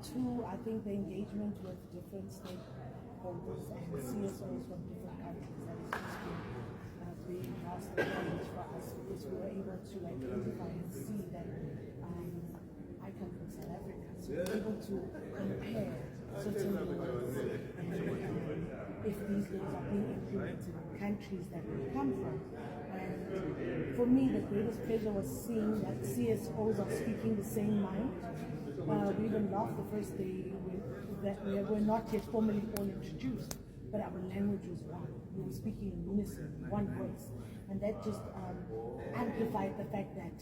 Two, I think the engagement with different stakeholders and CSOs from different countries that has just been a big vast challenge for us, because we were able to identify and see that I come from South Africa, so we're able to compare certain laws and if these laws are being implemented in countries that we come from. And for me, the greatest pleasure was seeing that CSOs are speaking the same mind. We even laughed the first day that we were not yet formally all introduced, but our language was one. We were speaking in unison, one voice. And that just amplified the fact that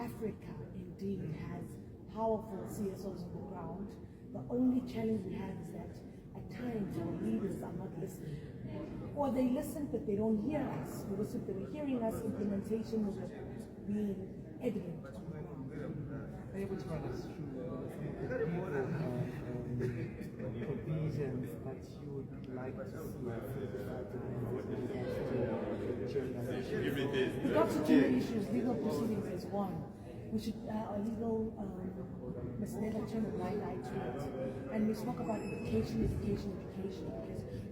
Africa indeed has powerful CSOs on the ground. The only challenge we have is that at times our leaders are not listening. Or they listen, but they don't hear us. Because if they were hearing us, implementation was being evident on the ground. Are you able to run us through provisions that you would like to see? Regards to gender issues, legal proceedings is one. We should, our legal must never turn a blind eye to it. And we spoke about education. Because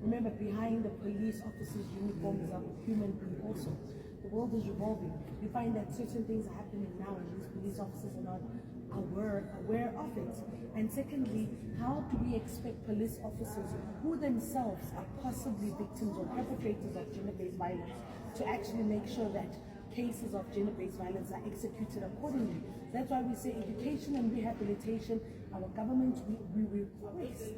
remember, behind the police officers' uniforms are human beings also. The world is revolving. We find that certain things are happening now and these police officers are not aware of it. And secondly, how do we expect police officers who themselves are possibly victims or perpetrators of gender-based violence to actually make sure that cases of gender-based violence are executed accordingly? That's why we say education and rehabilitation. Our government, we request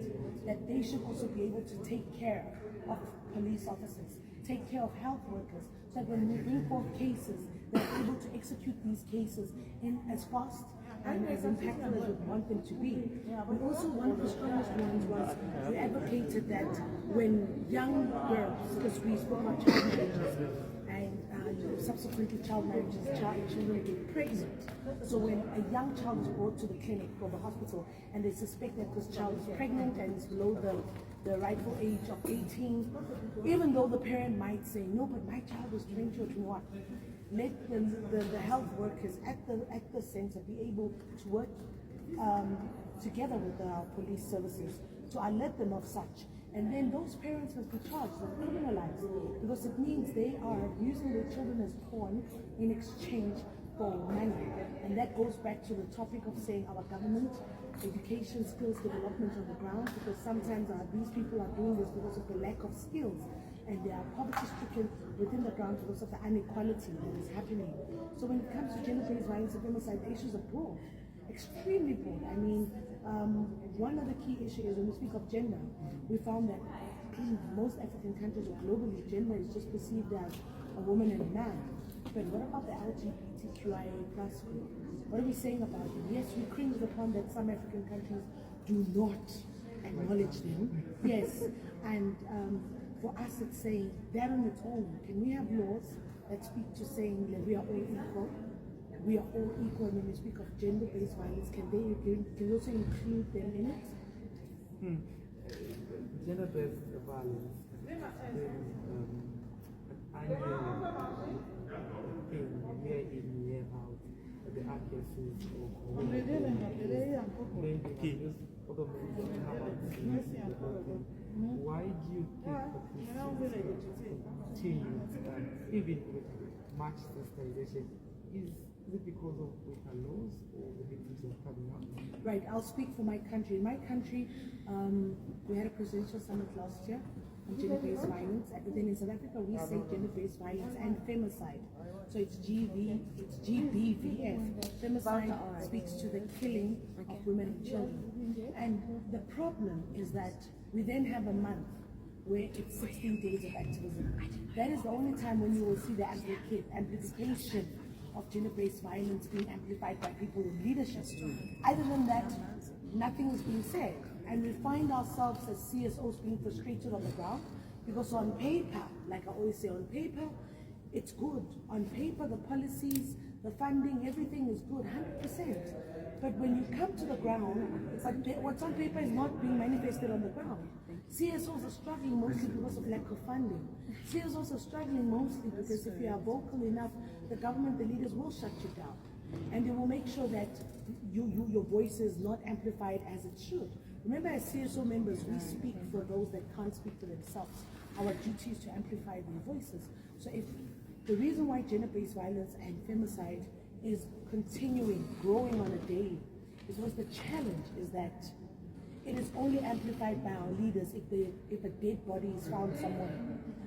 that they should also be able to take care of police officers, take care of health workers, so that when we bring forth cases, they're able to execute these cases in as fast and as impactful as we want them to be. But also one of the strongest ones was we advocated that when young girls, because we spoke about child marriages, and subsequently child marriages, children get pregnant. So when a young child is brought to the clinic or the hospital and they suspect that this child is pregnant and is below the rightful age of 18, even though the parent might say, no, but my child is 20 or 21, let the health workers at the center be able to work together with the police services to alert them of such. And then those parents must be charged and criminalized, because it means they are using their children as pawn in exchange for money. And that goes back to the topic of saying our government, education, skills development on the ground, because sometimes these people are doing this because of the lack of skills, and they are poverty-stricken within the ground because of the inequality that is happening. So when it comes to gender-based violence and femicide, the issues are broad, extremely broad. I mean, one of the key issues is when we speak of gender, we found that in most African countries or globally, gender is just perceived as a woman and a man. But what about the LGBTQIA plus group? What are we saying about them? Yes, we cringed upon that some African countries do not acknowledge them. Yes, and for us it's saying that on its own. Can we have laws that speak to saying that we are all equal? We are all equal. When we speak of gender-based violence, can we also include them in it? Gender-based violence is an annual thing, year in, year out. The accuracies of maybe although maybe why do you think that this continues even with much sensitization? Is it because of weaker laws or the victims are coming up? Right, I'll speak for my country. In my country, we had a presidential summit last year on gender-based violence. And then in South Africa, we say gender-based violence and femicide. So it's GBVF. Femicide speaks to the killing of women and children. And the problem is that we then have a month where it's 16 days of activism. That is the only time when you will see the amplification of gender-based violence being amplified by people in leadership. Other than that, nothing is being said. And we find ourselves as CSOs being frustrated on the ground, because on paper, like I always say, on paper, it's good. On paper, the policies, the funding, everything is good, 100%. But when you come to the ground, what's on paper is not being manifested on the ground. CSOs are struggling mostly because of lack of funding. CSOs are struggling mostly because if you are vocal enough, the government, the leaders will shut you down. And they will make sure that your voice is not amplified as it should. Remember, as CSO members, we speak for those that can't speak for themselves. Our duty is to amplify their voices. So if the reason why gender-based violence and femicide is continuing, growing on a daily, is because the challenge is that it is only amplified by our leaders if a dead body is found somewhere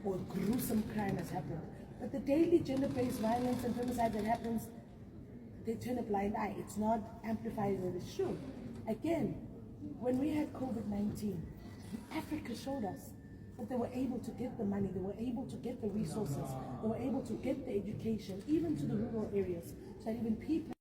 or a gruesome crime has happened. But the daily gender-based violence and femicide that happens, they turn a blind eye. It's not amplified as it should. Again, when we had COVID-19, Africa showed us that they were able to get the money, they were able to get the resources, they were able to get the education, even to the rural areas, so that even people